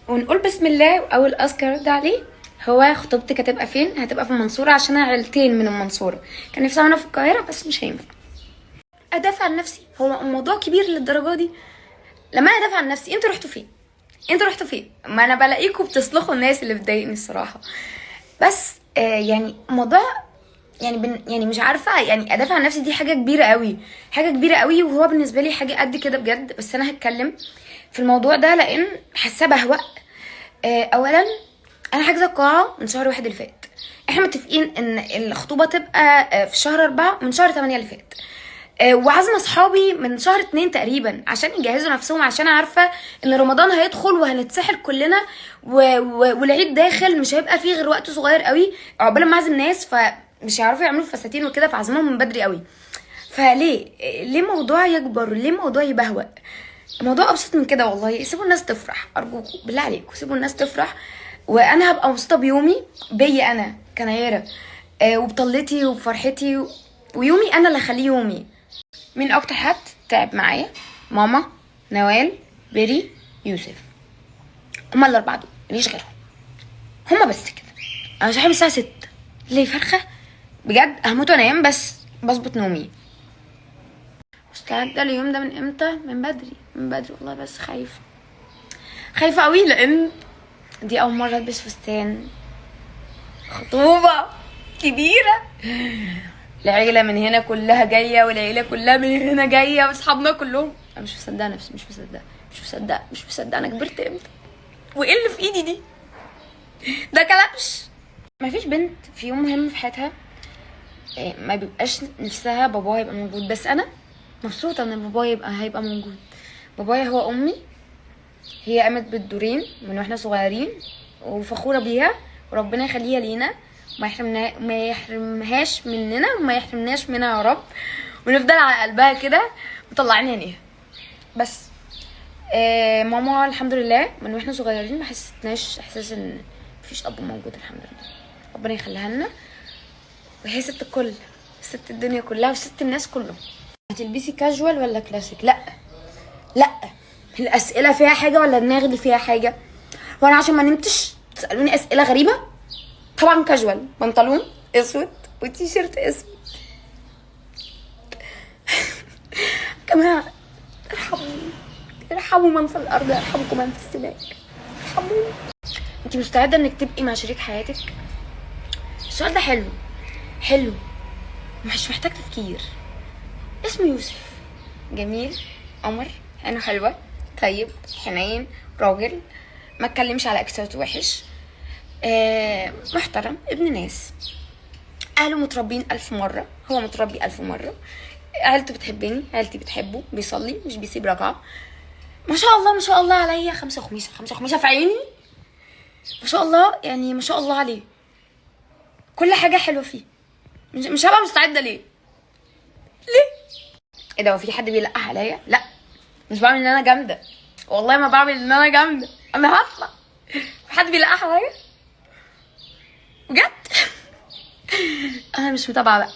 ونقول بسم الله واول اذكر ده عليه. هو خطوبتك هتبقى فين؟ هتبقى في المنصوره عشان انا عيلتين من المنصوره. كان نفسي اعملها في القاهره بس مش هينفع. ادافع عن نفسي؟ هو الموضوع كبير للدرجه دي؟ لما انا ادافع عن نفسي انتوا رحتوا فين؟ انتوا رحتوا فين؟ ما انا بلاقيكم بتصلخوا الناس اللي بتضايقني الصراحه. بس يعني موضوع يعني يعني مش عارفه، يعني ادافع عن نفسي دي حاجه كبيره قوي، حاجه كبيره قوي، وهو بالنسبه لي حاجه قد كده بجد. بس انا هتكلم في الموضوع ده لان حاسه بهوأ. اولا انا حاجزه القاعه من شهر 1 اللي فات. احنا متفقين ان الخطوبه تبقى في شهر 4 من شهر 8 اللي فات. وعازمه اصحابي من شهر 2 تقريبا عشان يجهزوا نفسهم، عشان عارفه ان رمضان هيدخل وهنتسحل كلنا والعيد داخل، مش هيبقى فيه غير وقت صغير قوي عقبال ما اعزم ناس، فمش هيعرفوا يعملوا فساتين وكده، فعزمهم من بدري قوي. فليه موضوع يكبر؟ ليه موضوع يبهوأ؟ الموضوع ابسط من كده والله. سيبوا الناس تفرح ارجوكم بالله عليكم، سيبوا الناس تفرح، وانا هبقى مبسوطه بيومي، بيا انا كنيره، وبطلتي وبفرحتي ويومي انا اللي اخليه يومي. مين اكتر حد تعب معايا؟ ماما، نوال، بيري، يوسف. هما الاربعه دول ماليش غيرهم، هما بس كده. انا صاحي الساعه 6 ليه فرخه بجد، هموت وانام بس بظبط نومي. مستعده اليوم ده من امتى؟ من بدري من بدري والله، بس خايفه قوي لان دي اول مره البس فستان خطوبه كبيره. العيله من هنا كلها جايه والعيله كلها من هنا جايه واصحابنا كلهم. انا مش مصدقه نفسي، مش مصدقه انا كبرت امتى، وايه اللي في ايدي دي؟ ده كلبش. مفيش بنت في يوم مهم في حياتها ما بيبقاش نفسها باباها يبقى موجود، بس انا مبسوطه ان بابايا هيبقى موجود. بابايا هو امي، هي قامت بالدورين من واحنا صغيرين وفخوره بيها، وربنا يخليها لينا، ما يحرمهاش مننا وما يحرمناش منها يا رب، ونفضل على قلبها كده مطلعين عينيها. بس ماما الحمد لله من واحنا صغيرين ما حسيتناش احساس ان مفيش اب موجود، الحمد لله، ربنا يخليها لنا. وهي ست الكل، ست الدنيا كلها وست الناس كلهم. هتلبسي كاجوال ولا كلاسيك؟ لا الاسئله فيها حاجه ولا دماغي اللي فيها حاجه؟ وانا عشان ما نمتش تسالوني اسئله غريبه؟ طبعا كاجوال، بنطلون اسود وتي شيرت اسود. جماعه ارحموا من في الارض يرحمكم من في السماء، ارحموني. انت مستعده انك تبقي مع شريك حياتك؟ السؤال ده حلو مش محتاج تفكير. اسمه يوسف، جميل، قمر، عينه حلوه، طيب، حنين، راجل، ما اتكلمش على اكساته وحش، محترم، ابن ناس، اهله متربين 1000 مره، هو متربي 1000 مره، عيلته بتحبني، عيلتي بتحبه، بيصلي مش بيسيب ركعه، ما شاء الله ما شاء الله عليا، 5 خميسه في عيني، ما شاء الله، يعني ما شاء الله عليه، كل حاجه حلوه فيه. مش هبقى مستعده ليه؟ ايه ده؟ هو في حد بيلقح عليا؟ لا، مش بعمل ان انا جامده، والله ما بعمل ان انا جامده، انا هطلع. في حد بيلقح عليا بجد؟ انا مش متابعه بقى.